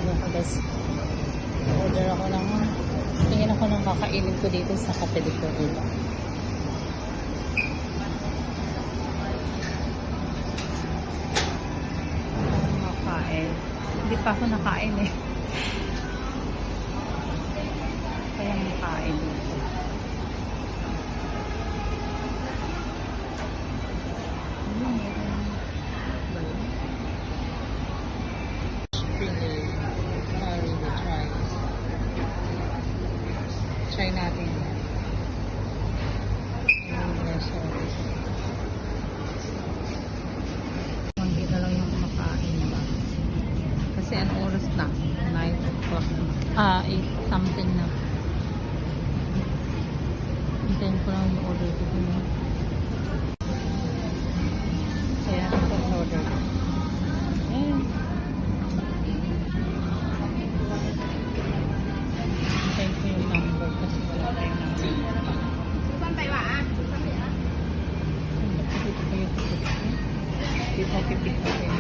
ano ko guys. Order ako ng tingin ako ng kakainin ko dito sa Cafe de Florida. Makain. Hindi pa ako nakain eh. Kaya makain dito. Try natin. Hindi na lang yung kumakain ba? Kasi ano oras na? 9 o'clock na. 8 something na. Hintayin ko lang yung order ko dun. Kaya ako order. Ayan. Hintayin ko yung number kasi wala tayong number. Susan tayo Susan tayo Dito ko yung ticket ko. Dito ako pipick ko kayo.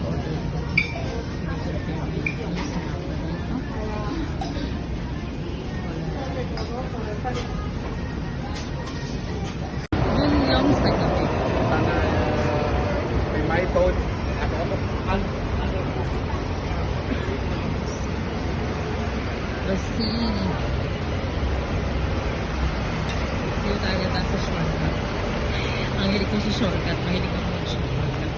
Order ko. Sinusunod ko yung dito. Sa number dito. Yun lang sa gabi. May maitod. Basi. Dito tayo sa shortcut. Ang hilig ko si shortcut. Mahilig ako mag-shortcut.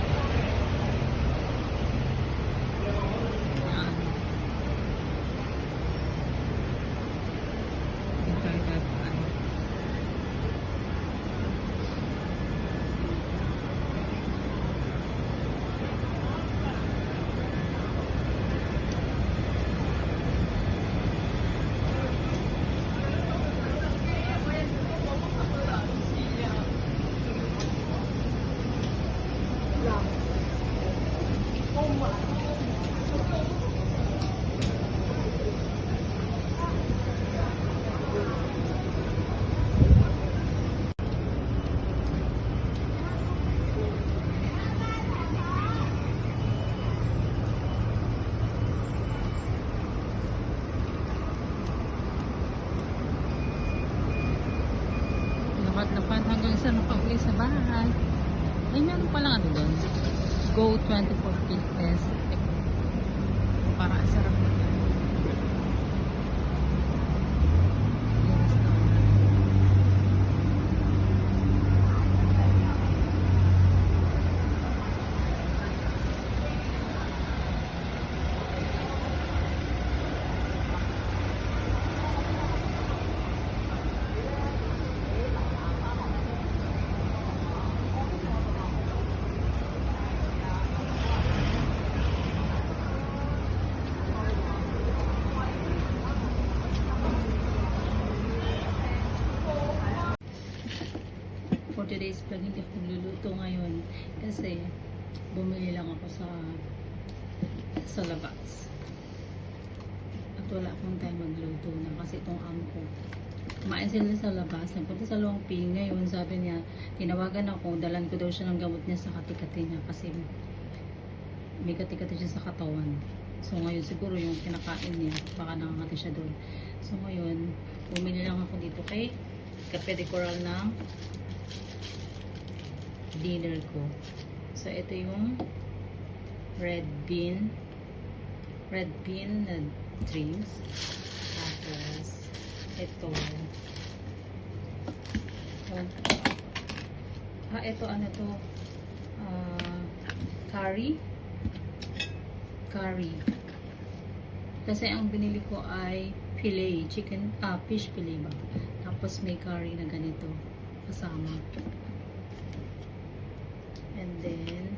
Ayan. Dito tayo dadaan. Lakad hanggang sa nakauwi sa bahay. Ay, meron palang ano doon. Go 24 Fitness. Para sarap na yan. For today's vlog, hindi ako magluluto ngayon kasi bumili lang ako sa labas at wala akong time magluto na kasi itong amo ko kumain sila sa labas, nagpunta sa Longping. Ngayon sabi niya, tinawagan ako, dalan ko daw siya ng gamot niya sa kati-kati niya kasi may kati-kati siya sa katawan. So ngayon siguro yung kinakain niya baka nakakati siya doon. So ngayon bumili lang ako dito kay Cafe de Coral ng dinner ko. So ito yung red bean na drinks. Tapos ito ito ano to, curry kasi ang binili ko ay fillet chicken, fish fillet ba, tapos may curry na ganito kasama. And then,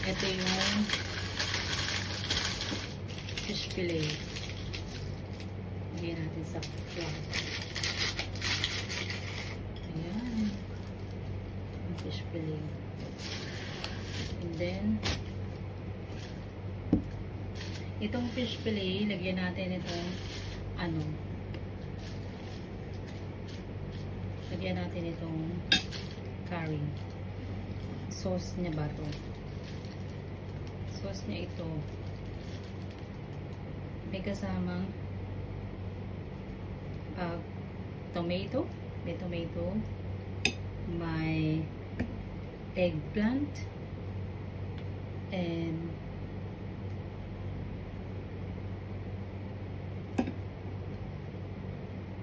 ito yung fish fillet. Lagyan natin sa flour. Ayan. Yung fish fillet. And then, itong fish fillet, lagyan natin itong lagyan natin itong curry. Sauce niya ba to? Sauce niya ito. may kasamang tomato, may eggplant, and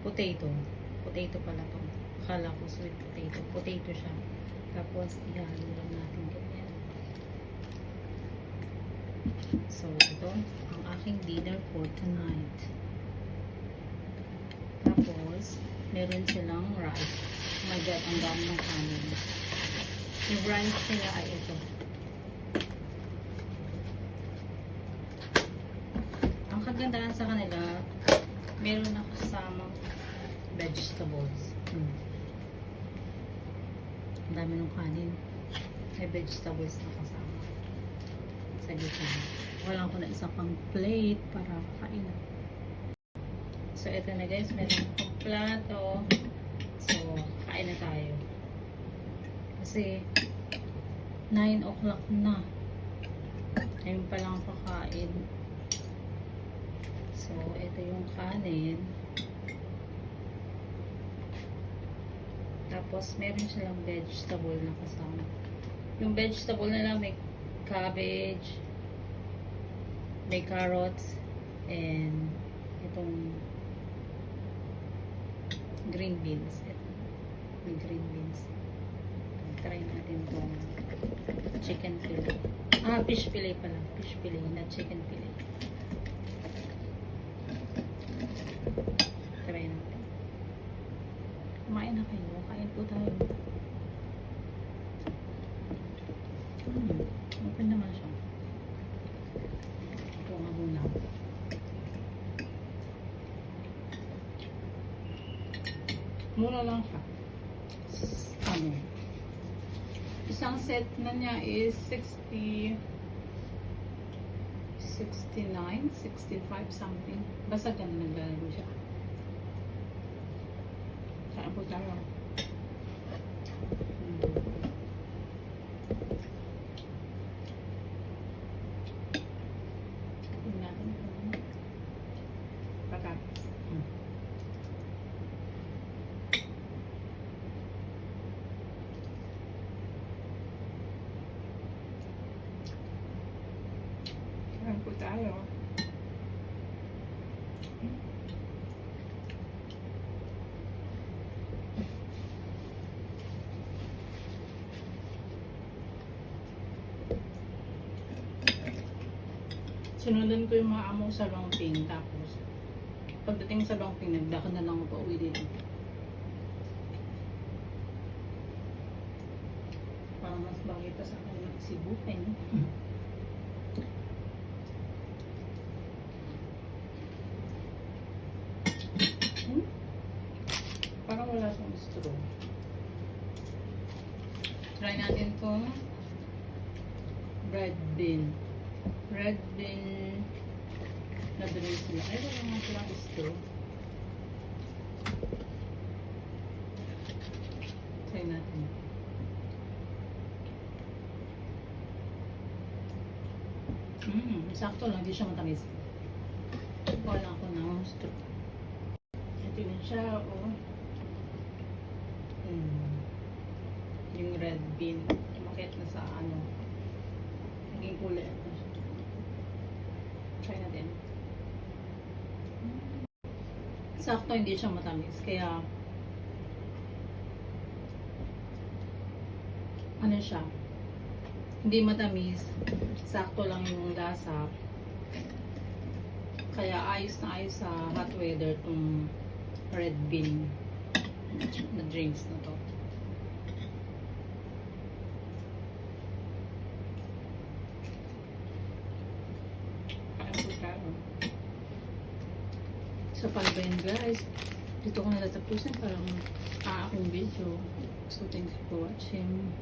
potato pala to. Akala ko sweet potato siya. Tapos ihalo lang natin ganyan. So ito ang aking dinner for tonight. Tapos meron silang rice. Oh my god, ang dami ng kanin. Yung rice nila ay ito. Ang kagandahan sa kanila, meron na kasamang vegetables. Ang dami ng kanin. May vegetables na kasama. Sa gitna. Wala ko na isa pang plate para kain. So, ito na guys. Meron akong plato. So, kain na tayo. Kasi, 9 o'clock na. Ayun pa lang kakain. So, ito yung kanin. Tapos, meron silang vegetable na kasama. Yung vegetable nila may cabbage, may carrots, and itong green beans. May green beans. Try natin itong chicken fillet. Fish fillet pala. Fish fillet, not chicken fillet. Try natin. Kumain na kayo. Kain po tayo. Open naman siya. Ito nga muna. Mura lang siya. Ano? Isang set na niya is 60, 69, 65 something. Basta ganun naglalaro siya. Saan po tayo? Tingnan natin kung patatas. Saan po tayo? Sinundan ko yung mga amo sa Longping, tapos pagdating sa Longping, nagdakad na lang ako pauwi dito. Parang mas bagay pa sa akin mag-Cebu, no? Parang wala siyang straw. Try natin itong red bean na drink sila. Ay, wala nga silang straw. Try natin. Sakto lang, hindi siya matamis. Wala ako ng straw. Ito yun siya, oh. Yung red bean. Umakit na sa ano. Naging kulay ito. Try natin. Sakto, hindi siya matamis. Kaya, ano siya? Hindi matamis. Sakto lang yung lasa. Kaya ayos na ayos sa hot weather tong red bean na drinks na to. So, paano ba yun guys? Dito ko natatapusin parang akong video. So, thanks for watching.